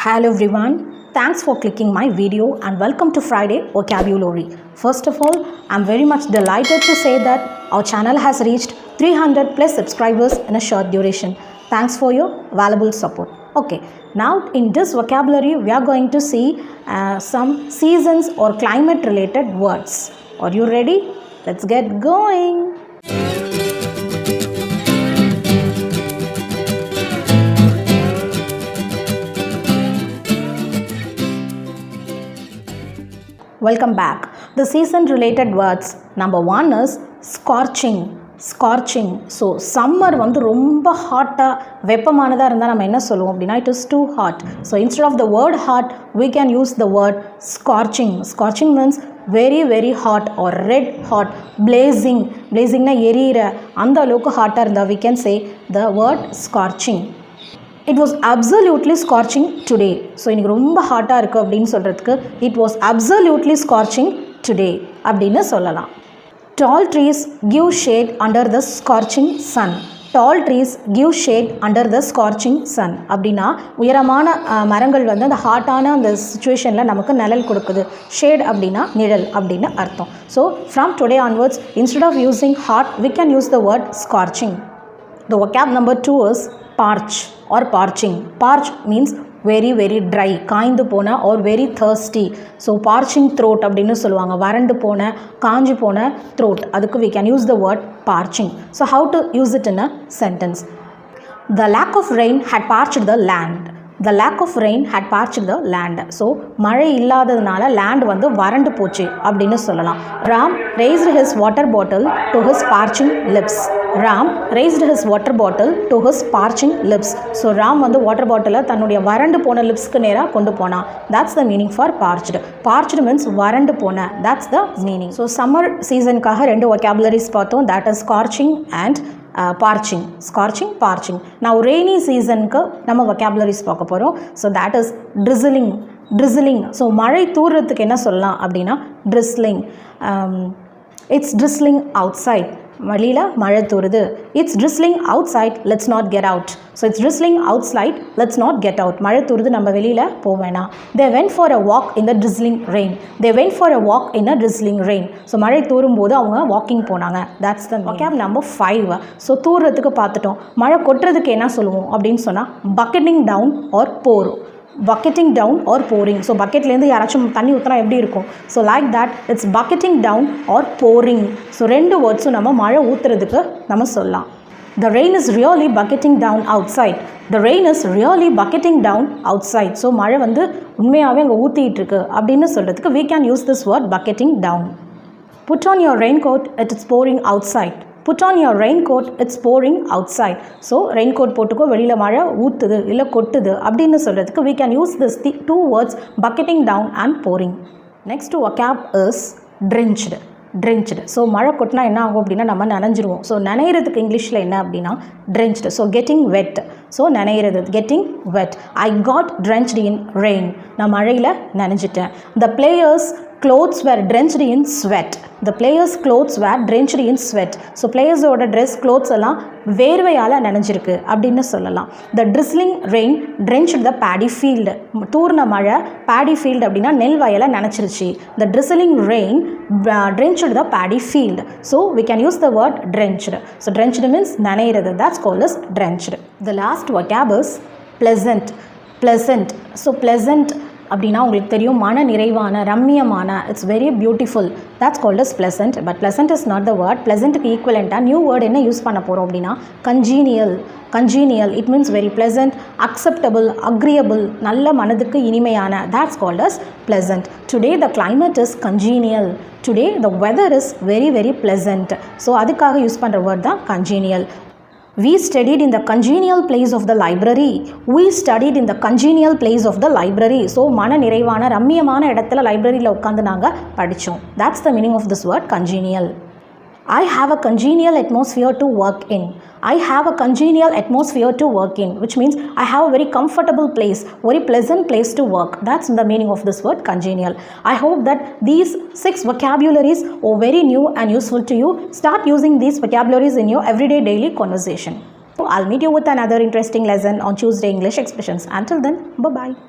Hello everyone, thanks for clicking my video and welcome to Friday Vocabulary. First of all, I'm very much delighted to say that our channel has reached 300 plus subscribers in a short duration. Thanks for your valuable support. Okay, now in this vocabulary we are going to see some seasons or climate related words. Are you ready? Let's get going. Welcome back. The season related words, number one is scorching. Scorching. So summer வந்து ரொம்ப ஹாட்டாக வெப்பமானதாக இருந்தால் நம்ம என்ன சொல்லுவோம் அப்படின்னா it is too hot. So instead of the word hot we can use the word scorching. Scorching means very hot or red hot, blazing. Blazingனா எரியிற அந்த அளவுக்கு ஹாட்டாக இருந்தால் we can say the word scorching. It was absolutely scorching today. So இன்றைக்கி ரொம்ப ஹாட்டாக இருக்குது அப்படின்னு சொல்கிறதுக்கு it was absolutely scorching today அப்படின்னு சொல்லலாம். Tall trees give shade under the scorching sun. Tall trees give shade under the scorching sun. அப்படின்னா உயரமான மரங்கள் வந்து அந்த ஹாட்டான அந்த சுச்சுவேஷனில் நமக்கு நிழல் கொடுக்குது. ஷேட் அப்படின்னா நிழல் அப்படின்னு அர்த்தம். So from today onwards instead of using hot we can use the word scorching. The vocab number 2 is parch or parching. Parch means very dry, காய்ந்து போன or very thirsty. So parching throat அப்படின்னு சொல்லுவாங்க. வறண்டு போன காஞ்சி போன throat. அதுக்கு we can use the word parching. So how to use it in a sentence? The lack of rain had parched the land. The lack of rain had parched the land. So மழை இல்லாததுனால land வந்து வறண்டு போச்சு அப்படின்னு சொல்லலாம். Ram raised his water bottle to his parching lips. Ram raised his water bottle to his parching lips. So Ram வந்து water பாட்டிலை தன்னுடைய வறண்டு போன லிப்ஸ்க்கு நேராக கொண்டு போனான். That's the meaning for parched. Parched means வறண்டு போன. That's the meaning. So summer seasonக்காக ரெண்டு vocabularies பார்த்தோம். That is scorching and parching. Scorching, parching. Now rainy seasonக்கு நம்ம vocabularies பார்க்க போகிறோம். So that is drizzling. Drizzling. So மழை தூறதுக்கு என்ன சொல்லலாம் அப்படின்னா drizzling. It's drizzling outside. வெளியில் மழை தூறுது. It's drizzling outside, let's not get out. So it's drizzling outside, let's not get out. மழை தூறுது, நம்ம வெளியில் போவேனா. They went for a walk in the drizzling rain. They went for a walk in a drizzling rain. So மழை தூறும் போது அவங்க walking போனாங்க. That's the vocab number 5. So தூறுறதுக்கு பார்த்துட்டோம். மழை கொட்டுறதுக்கு என்ன சொல்லுவோம் அப்படின்னு சொன்னால் bucketing down or pour. Bucketing down or pouring. So bucketலேருந்து யாராச்சும் தண்ணி ஊற்றினா எப்படி இருக்கும்? So like that it's bucketing down or pouring. So ரெண்டு வேர்ட்ஸும் நம்ம மழை ஊற்றுறதுக்கு நம்ம சொல்லலாம். The rain is really bucketing down outside. The rain is really bucketing down outside. So மழை வந்து உண்மையாகவே அங்கே ஊற்றிட்டு இருக்கு அப்படின்னு சொல்கிறதுக்கு we can use this word bucketing down. Put on your raincoat, it is pouring outside. Put on your raincoat, it's pouring outside. So raincoat போட்டுக்கோ, வெளியில் மழை ஊற்றுது இல்லை கொட்டுது அப்படின்னு சொல்கிறதுக்கு we can use this two words bucketing down and pouring. Next vocab is drenched. Drenched. So மழை கொட்டினா என்ன ஆகும் அப்படின்னா நம்ம நனைஞ்சிருவோம். ஸோ நனைகிறதுக்கு இங்கிலீஷில் என்ன அப்படின்னா drenched. So getting wet. So நனைகிறது getting wet. I got drenched in rain. நான் மழையில் நனைஞ்சிட்டேன். The players' clothes were drenched in sweat. The players' clothes were drenched in sweat. So பிளேயர்ஸோட ட்ரெஸ் clothes எல்லாம் வேர்வையால் நனைஞ்சிருக்கு அப்படின்னு சொல்லலாம். The drizzling rain drenched the paddy field. தூர்ன மழை paddy field அப்படின்னா நெல் வயலை நனைச்சிருச்சு. The drizzling rain drenched the paddy field. So we can use the word drenched. So drenched means நனைகிறது. That's called as drenched. The last vocab is pleasant. Pleasant. So pleasant அப்படின்னா உங்களுக்கு தெரியும் மன நிறைவான ரம்மியமான it's very beautiful. That's called as pleasant. But pleasant is not the word. ப்ளசன்ட்டுக்கு ஈக்குவலண்ட்டாக new word என்ன use பண்ண போகிறோம் அப்படின்னா congenial. Congenial, it means very pleasant, acceptable, agreeable, நல்ல மனதுக்கு இனிமையான. That's called as pleasant. Today the climate is congenial. Today the weather is very pleasant. So அதுக்காக யூஸ் பண்ணுற வேர்ட் தான் congenial. We studied in the congenial place of the library. We studied in the congenial place of the library. So மன நிறைவான ரம்மியமான இடத்துல லைப்ரரியில் உட்காந்து நாங்கள் படித்தோம். That's the meaning of this word congenial. I have a congenial atmosphere to work in. I have a congenial atmosphere to work in, which means I have a very comfortable place, very pleasant place to work. That's the meaning of this word congenial. I hope that these 6 vocabularies are very new and useful to you. Start using these vocabularies in your everyday daily conversation. I'll meet you with another interesting lesson on Tuesday English expressions. Until then, bye-bye.